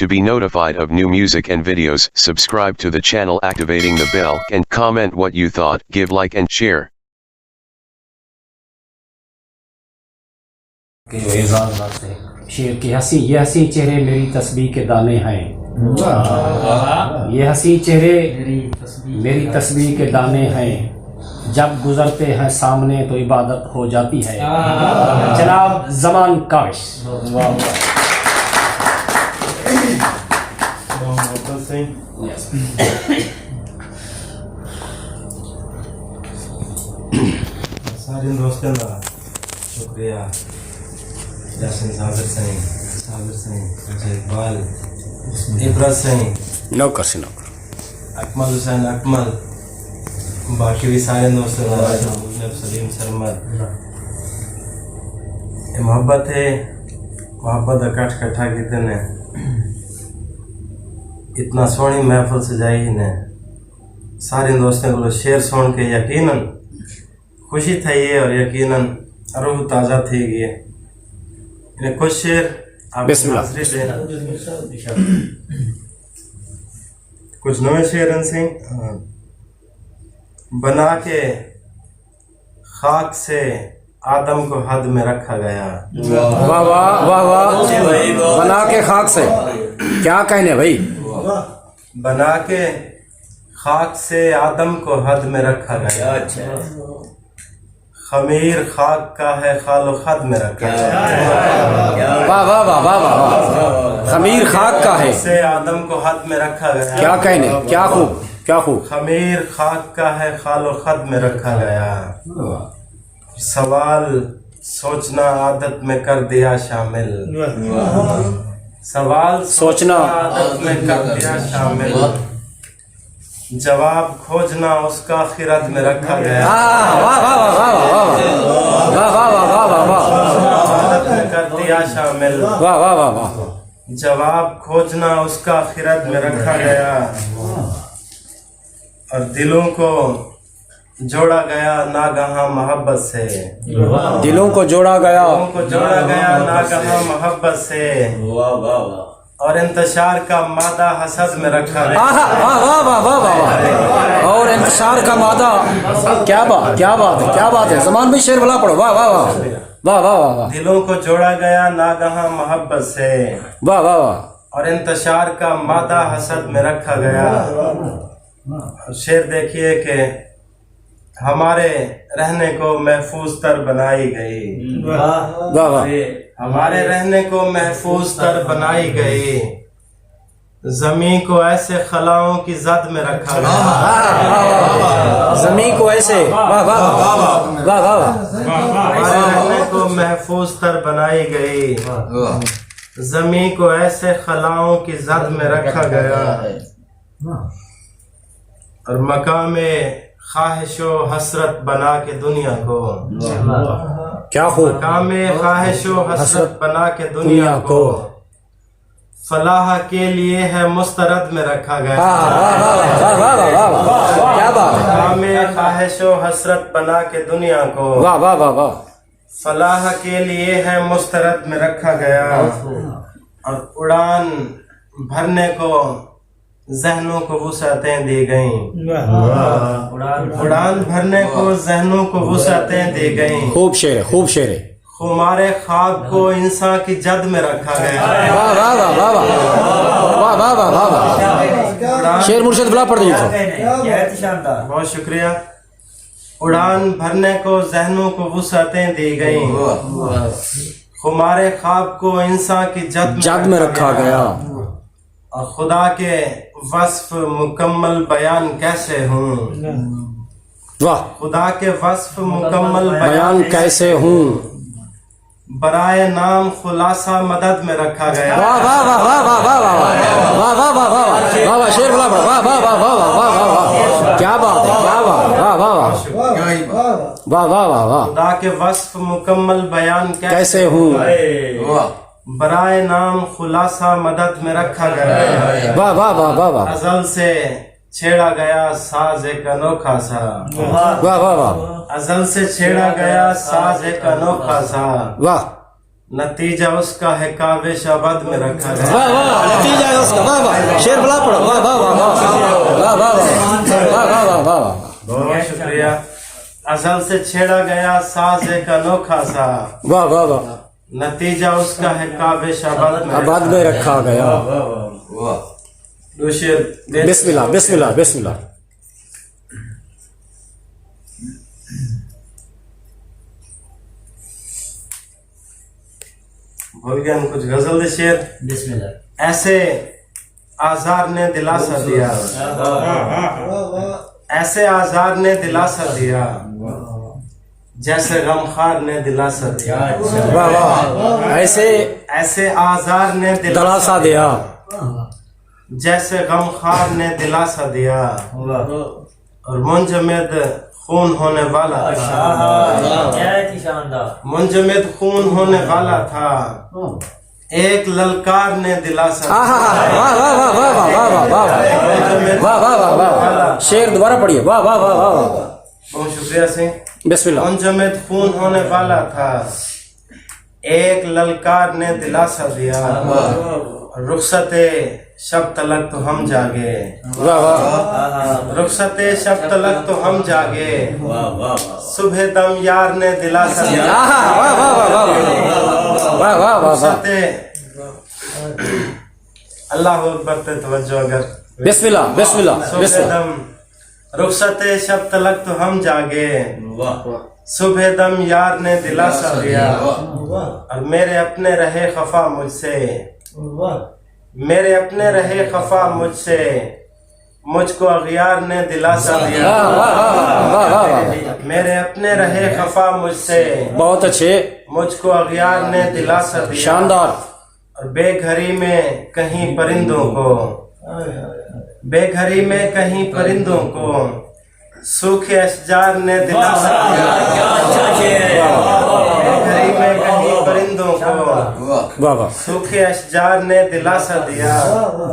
To be notified of new music and videos, subscribe to the channel activating the bell and comment what you thought, give like and share. شیر کی ہنسی یہ ہنسی چہرے میری تسبیح کے دانے ہیں یہ ہنسی چہرے میری تسبیح کے دانے ہیں جب گزرتے ہیں سامنے تو عبادت ہو جاتی ہے جناب زمان کاش سارے دوستوں کا شکریہ یاسین صابر سائیں اجے اقبال عبرت سائیں نوکر سے نوکر اکمل حسین اکمل باقی بھی سارے دوستوں کا سلیم سرمد یہ محبت ہے محبت اکٹھ کٹھا کیتے نے اتنا سونی محفل سجائی نے سارے دوستوں کو شعر سن کے یقیناً خوشی تھی ہے اور یقیناً روح تازہ تھی گئی ہے کچھ شعر آپ بسم اللہ کچھ نوے شعر سے بنا کے خاک سے آدم کو حد میں رکھا گیا واہ واہ واہ واہ بنا کے خاک سے کیا کہنے بھائی بنا کے خاک سے آدم کو حد میں رکھا گیا خمیر خاک کا ہے خال و خد میں رکھا گیا واہ واہ واہ واہ واہ خمیر خاک کا ہے سے آدم کو حد میں رکھا گیا کیا کہنے کیا خوب کیا خوب خمیر خاک کا ہے خال و خد میں رکھا گیا سوال سوچنا عادت میں کر دیا شامل سوال سوچنا عادت میں کر دیا شامل جواب کھوجنا اس کا خیرت میں رکھا گیا عادت میں کر دیا شامل جواب کھوجنا اس کا خیرت میں رکھا گیا اور دلوں کو جوڑا گیا ناگہاں محبت سے دلوں کو جوڑا گیا ناگہاں محبت سے اور انتشار کا مادہ حسد میں رکھا گیا اور انتشار کا مادہ کیا بات ہے زمان بھی شعر بلا پڑھو واہ واہ واہ واہ واہ واہ دلوں کو جوڑا گیا ناگہاں محبت سے واہ واہ واہ اور انتشار کا مادہ حسد میں رکھا گیا شعر دیکھیے کہ ہمارے رہنے کو محفوظ تر بنائی گئی ہمارے رہنے کو محفوظ تر بنائی گئی زمین کو ایسے خلاؤں کی زد میں رکھا گیا زمین کو ایسے ہمارے رہنے کو محفوظ تر بنائی گئی زمین کو ایسے خلاؤں کی زد میں رکھا گیا اور مقام خواہش و حسرت بنا کے دنیا کو کیا خوب مقام خواہش و حسرت بنا کے دنیا کو فلاح کے لیے ہے مسترد میں رکھا گیا مقام خواہش و حسرت بنا کے دنیا کو واہ واہ واہ واہ فلاح کے لیے ہے مسترد میں رکھا گیا اور اڑان بھرنے کو ذہنوں کو وسعتیں دی گئیں اڑان بھرنے کو ذہنوں کو وسعتیں دی گئیں خوب شعر ہے خوب شعر ہے خمارے خواب کو انسان کی جد میں رکھا گیا واہ واہ واہ واہ واہ واہ واہ واہ واہ شعر مرشد بلا پڑھ دیجیے بہت شکریہ اڑان بھرنے کو ذہنوں کو وسعتیں دی گئیں خمارے خواب کو انسان کی جد میں رکھا گیا اور خدا کے وصف مکمل بیان کیسے ہوں واہ خدا کے وصف مکمل بیان کیسے ہوں برائے نام خلاصہ مدد میں رکھا گیا واہ واہ واہ واہ واہ واہ واہ واہ واہ واہ واہ واہ شعر بلا پڑھو واہ واہ واہ واہ واہ واہ واہ کیا بات ہے کیا بات واہ واہ واہ واہ واہ واہ واہ خدا کے وصف مکمل بیان کیسے ہوں برائے نام خلاصہ مدد میں رکھا گیا واہ واہ واہ واہ واہ ازل سے چھیڑا گیا ساز ایک انوکھا سا واہ واہ واہ ازل سے چھیڑا گیا ساز ایک انوکھا سا واہ نتیجہ اس کا ہے کاوش ابد میں رکھا گیا واہ واہ نتیجہ شیر بلا پڑھو واہ واہ واہ واہ واہ واہ واہ واہ واہ واہ واہ بہت شکریہ ازل سے چھیڑا گیا ساز ایک انوکھا سا واہ واہ واہ نتیجہ اس کا ہے کعبہ آباد آباد میں رکھا گیا دو شعر بسم اللہ بسم اللہ بسم اللہ بھول گیا ہم کچھ غزل دے شعر بسم اللہ ایسے آزار نے دلاسا دیا ایسے آزار نے دلاسا دیا جیسے غمخوار نے دلاسا دیا واہ واہ ایسے ایسے آزار نے دلاسا دیا جیسے غمخوار نے دلاسا دیا اور منجمد خون ہونے والا تھا منجمد خون ہونے والا تھا ایک للکار نے دلاسا واہ واہ واہ واہ واہ واہ واہ واہ واہ واہ شیر دوبارہ پڑھیے واہ واہ واہ واہ واہ بہت شکریہ سنگھ بسم اللہ منجمد خون ہونے والا تھا ایک للکار نے دلاسا دیا رخصت شب تلک تو ہم جاگے واہ واہ رخصت شب تلک تو ہم جاگے صبح دم یار نے دلاسا دیا واہ واہ واہ واہ واہ واہ واہ رخصت اللہ اکبر پہ توجہ اگر بسم اللہ بسم اللہ بسم صبح اللہ دم رخصت شب تلک تو ہم جاگے صبح دم یار نے دلاسا دیا اور میرے اپنے رہے خفا مجھ سے میرے اپنے رہے خفا مجھ سے مجھ کو اغیار نے دلاسا دیا واہ واہ واہ میرے اپنے رہے خفا مجھ سے بہت اچھے مجھ کو اغیار نے دلاسا دیا شاندار اور بے گھری میں کہیں پرندوں کو بے گھری میں کہیں پرندوں کو سوکھے اشجار نے دلاسا دیا بے گھری میں کہیں پرندوں کو واہ واہ سوکھے اشجار نے دلاسا دیا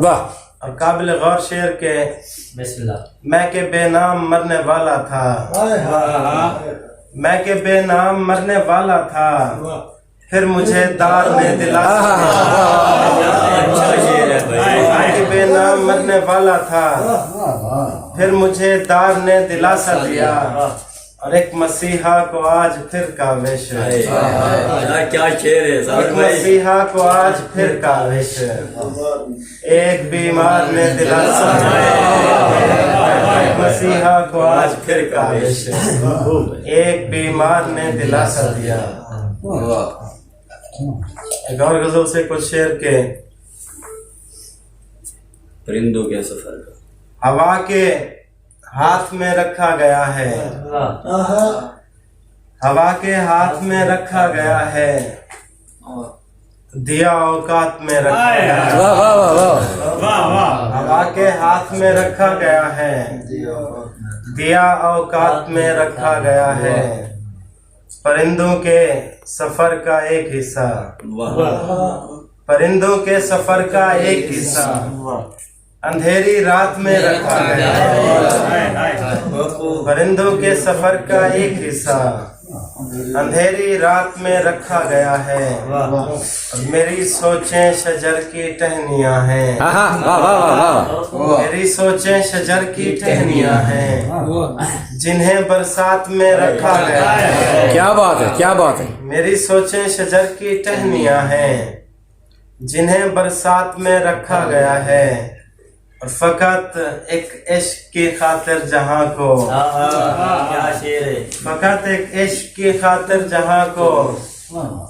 واہ اور قابل غور شعر کے بسم اللہ میں کہ بے نام مرنے والا تھا میں کہ بے نام مرنے والا تھا پھر مجھے دار نے دلاسا میں کہ بے نام مرنے والا تھا پھر مجھے دار نے دلاسا دیا اور ایک مسیحا کو آج پھر کاوش کیا شعر ہے ایک مسیحا کو آج پھر کاوش ایک بیمار نے دلاسا ایک مسیحا کو آج پھر کاوش ایک بیمار نے دلاسا دیا ایک اور غزل سے کچھ شعر کے پرندوں کے سفر کا ہوا کے ہاتھ میں رکھا گیا ہے ہوا کے ہاتھ میں رکھا گیا ہے دیا اوقات میں رکھا گیا ہے واہ واہ واہ واہ ہوا کے ہاتھ میں رکھا گیا ہے دیا اوقات میں رکھا گیا ہے پرندوں کے سفر کا ایک حصہ پرندوں کے سفر کا ایک حصہ اندھیری رات میں رکھا گیا ہے پرندوں کے سفر کا ایک حصہ اندھیری رات میں رکھا گیا ہے اور میری سوچیں شجر کی ٹہنیاں ہیں واہ واہ واہ واہ میری سوچیں شجر کی ٹہنیاں ہیں جنہیں برسات میں رکھا گیا ہے کیا بات ہے کیا بات ہے میری سوچیں شجر کی ٹہنیاں ہیں جنہیں برسات میں رکھا گیا ہے اور فقط ایک عشق کی خاطر جہاں کو کیا شعر ہے فقط ایک عشق کی خاطر جہاں کو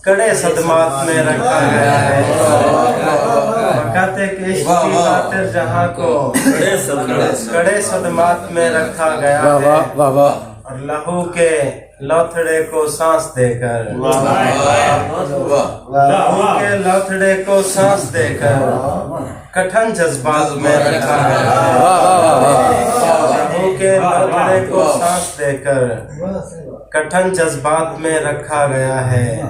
کڑے صدمات میں رکھا گیا ہے فقط ایک عشق کی خاطر جہاں کو کڑے صدمات میں رکھا گیا واہ ہے واہ واہ واہ اور لہو کے لوتھڑے کو سانس دے کر لہو کے لوتھڑے کو سانس دے کر کٹھن جذبات میں رکھا گیا ہے لہو کے لوتھڑے کو سانس دے کر کٹھن جذبات میں رکھا گیا ہے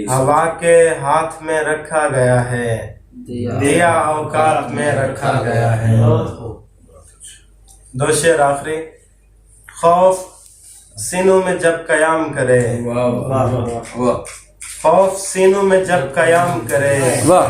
ہوا کے ہاتھ میں رکھا گیا ہے دیا اوقات میں رکھا گیا ہے دو شعر آخری خوف سینوں میں جب قیام کرے خوف سینوں میں جب قیام کرے واہ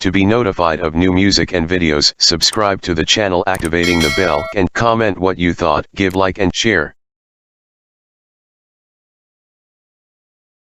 To be notified of new music and videos, subscribe to the channel activating the bell and comment what you thought, give like and share.